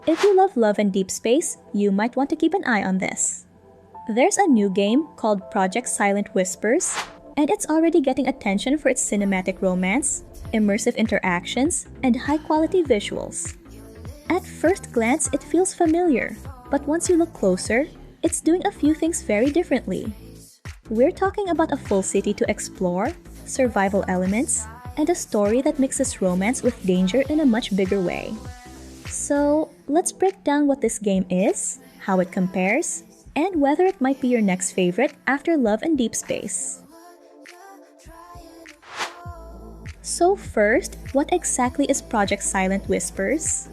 If you love and Deepspace, you might want to keep an eye on this. There's a new game called Project Silent Whispers, and it's already getting attention for its cinematic romance, immersive interactions, and high-quality visuals. At first glance, it feels familiar, but once you look closer, it's doing a few things very differently. We're talking about a full city to explore, survival elements, and a story that mixes romance with danger in a much bigger way. So, let's break down what this game is, how it compares, and whether it might be your next favorite after Love and Deepspace. So first, what exactly is Project Silent Whispers?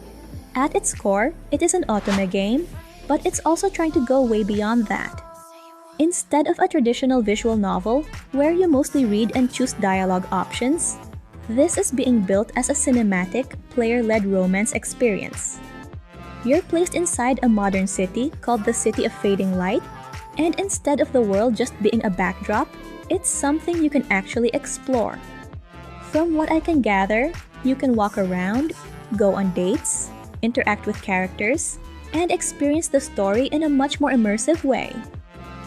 At its core, it is an otome game, but it's also trying to go way beyond that. Instead of a traditional visual novel, where you mostly read and choose dialogue options, this is being built as a cinematic, player-led romance experience. You're placed inside a modern city called the City of Fading Light, and instead of the world just being a backdrop, it's something you can actually explore. From what I can gather, you can walk around, go on dates, interact with characters, and experience the story in a much more immersive way.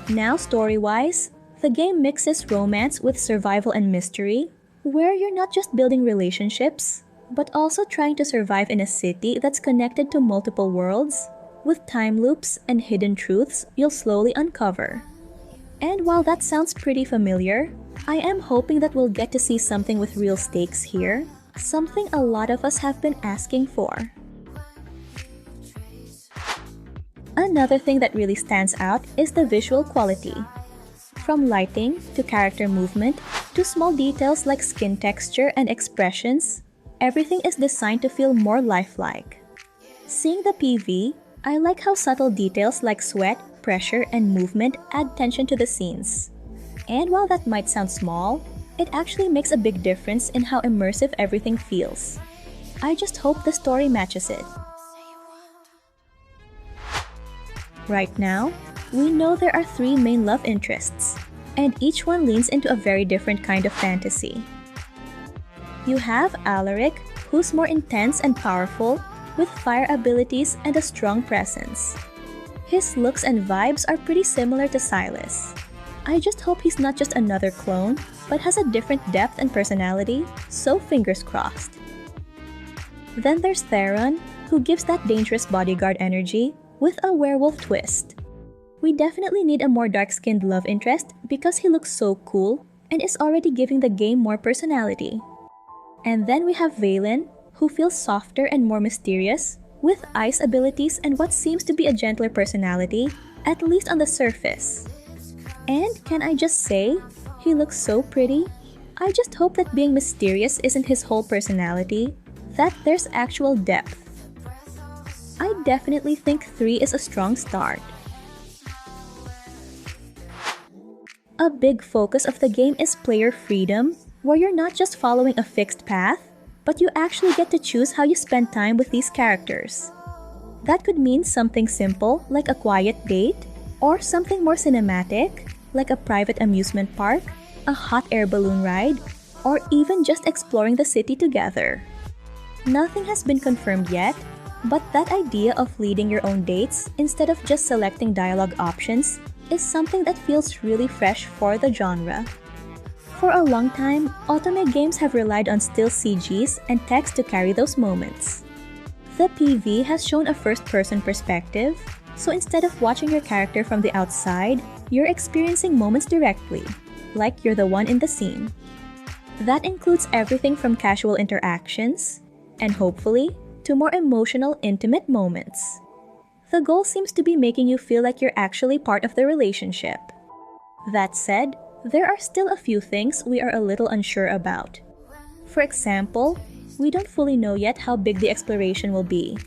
Now, story-wise, the game mixes romance with survival and mystery, where you're not just building relationships, but also trying to survive in a city that's connected to multiple worlds, with time loops and hidden truths you'll slowly uncover. And while that sounds pretty familiar, I am hoping that we'll get to see something with real stakes here, something a lot of us have been asking for. Another thing that really stands out is the visual quality. From lighting to character movement to small details like skin texture and expressions, everything is designed to feel more lifelike. Seeing the PV, I like how subtle details like sweat, pressure, and movement add tension to the scenes. And while that might sound small, it actually makes a big difference in how immersive everything feels. I just hope the story matches it. Right now, we know there are 3 main love interests, and each one leans into a very different kind of fantasy. You have Alaric, who's more intense and powerful, with fire abilities and a strong presence. His looks and vibes are pretty similar to Silas. I just hope he's not just another clone, but has a different depth and personality, so fingers crossed. Then there's Theron, who gives that dangerous bodyguard energy, with a werewolf twist. We definitely need a more dark-skinned love interest because he looks so cool and is already giving the game more personality. And then we have Valen, who feels softer and more mysterious, with ice abilities and what seems to be a gentler personality, at least on the surface. And can I just say, he looks so pretty. I just hope that being mysterious isn't his whole personality, that there's actual depth. I definitely think 3 is a strong start. A big focus of the game is player freedom, where you're not just following a fixed path, but you actually get to choose how you spend time with these characters. That could mean something simple like a quiet date, or something more cinematic like a private amusement park, a hot air balloon ride, or even just exploring the city together. Nothing has been confirmed yet, but that idea of leading your own dates instead of just selecting dialogue options is something that feels really fresh for the genre. For a long time, otome games have relied on still CGs and text to carry those moments. The PV has shown a first-person perspective, so instead of watching your character from the outside, you're experiencing moments directly, like you're the one in the scene. That includes everything from casual interactions, and hopefully, to more emotional, intimate moments. The goal seems to be making you feel like you're actually part of the relationship. That said, there are still a few things we are a little unsure about. For example, we don't fully know yet how big the exploration will be.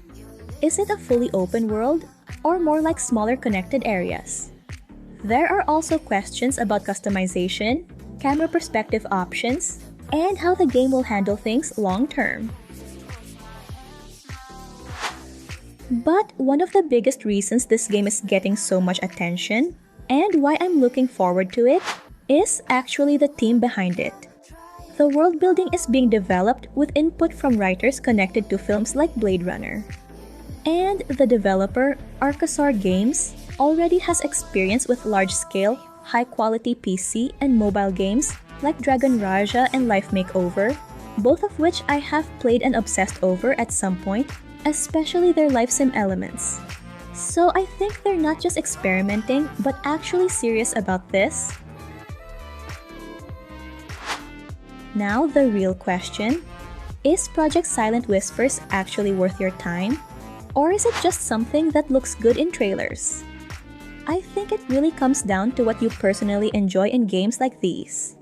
Is it a fully open world, or more like smaller connected areas? There are also questions about customization, camera perspective options, and how the game will handle things long-term. But one of the biggest reasons this game is getting so much attention, and why I'm looking forward to it, is actually the team behind it. The world building is being developed with input from writers connected to films like Blade Runner. And the developer, Arcasar Games, already has experience with large-scale, high-quality PC and mobile games like Dragon Raja and Life Makeover, both of which I have played and obsessed over at some point, especially their life sim elements. So I think they're not just experimenting, but actually serious about this. Now the real question, is Project Silent Whispers actually worth your time? Or is it just something that looks good in trailers? I think it really comes down to what you personally enjoy in games like these.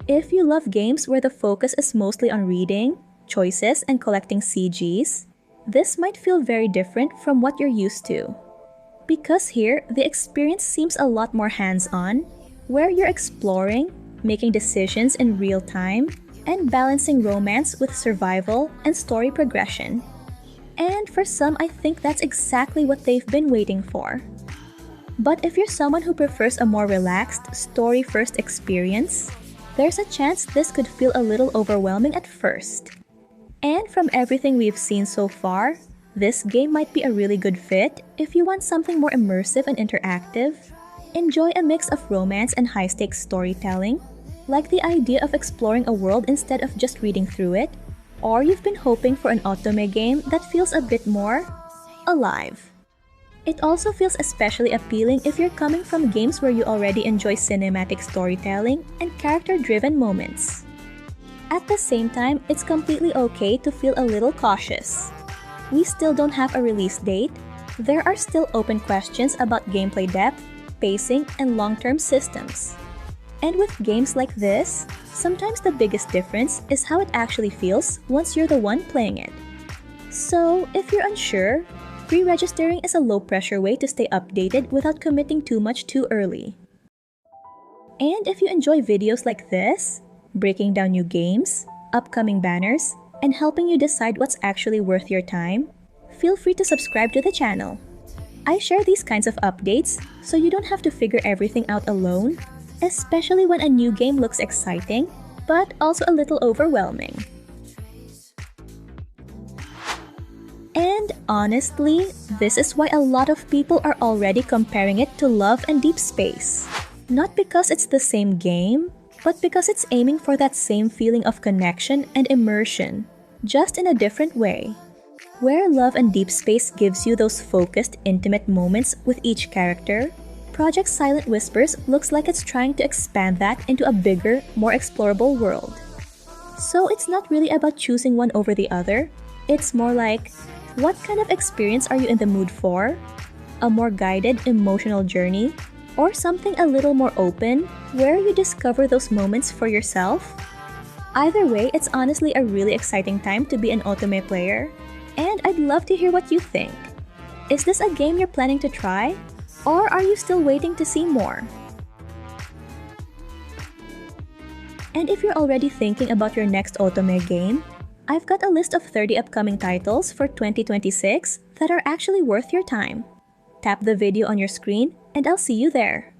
If you love games where the focus is mostly on reading, choices, and collecting CGs, this might feel very different from what you're used to. Because here, the experience seems a lot more hands-on, where you're exploring, making decisions in real time, and balancing romance with survival and story progression. And for some, I think that's exactly what they've been waiting for. But if you're someone who prefers a more relaxed, story-first experience, there's a chance this could feel a little overwhelming at first. And from everything we've seen so far, this game might be a really good fit if you want something more immersive and interactive, enjoy a mix of romance and high-stakes storytelling, like the idea of exploring a world instead of just reading through it, or you've been hoping for an otome game that feels a bit more alive. It also feels especially appealing if you're coming from games where you already enjoy cinematic storytelling and character-driven moments. At the same time, it's completely okay to feel a little cautious. We still don't have a release date, there are still open questions about gameplay depth, pacing, and long-term systems. And with games like this, sometimes the biggest difference is how it actually feels once you're the one playing it. So, if you're unsure, pre-registering is a low-pressure way to stay updated without committing too much too early. And if you enjoy videos like this, breaking down new games, upcoming banners, and helping you decide what's actually worth your time, feel free to subscribe to the channel. I share these kinds of updates so you don't have to figure everything out alone, especially when a new game looks exciting, but also a little overwhelming. And honestly, this is why a lot of people are already comparing it to Love and Deepspace. Not because it's the same game, but because it's aiming for that same feeling of connection and immersion, just in a different way. Where Love and Deepspace gives you those focused, intimate moments with each character, Project Silent Whispers looks like it's trying to expand that into a bigger, more explorable world. So it's not really about choosing one over the other, it's more like, what kind of experience are you in the mood for? A more guided, emotional journey? Or something a little more open, where you discover those moments for yourself? Either way, it's honestly a really exciting time to be an otome player, and I'd love to hear what you think. Is this a game you're planning to try? Or are you still waiting to see more? And if you're already thinking about your next otome game, I've got a list of 30 upcoming titles for 2026 that are actually worth your time. Tap the video on your screen and I'll see you there.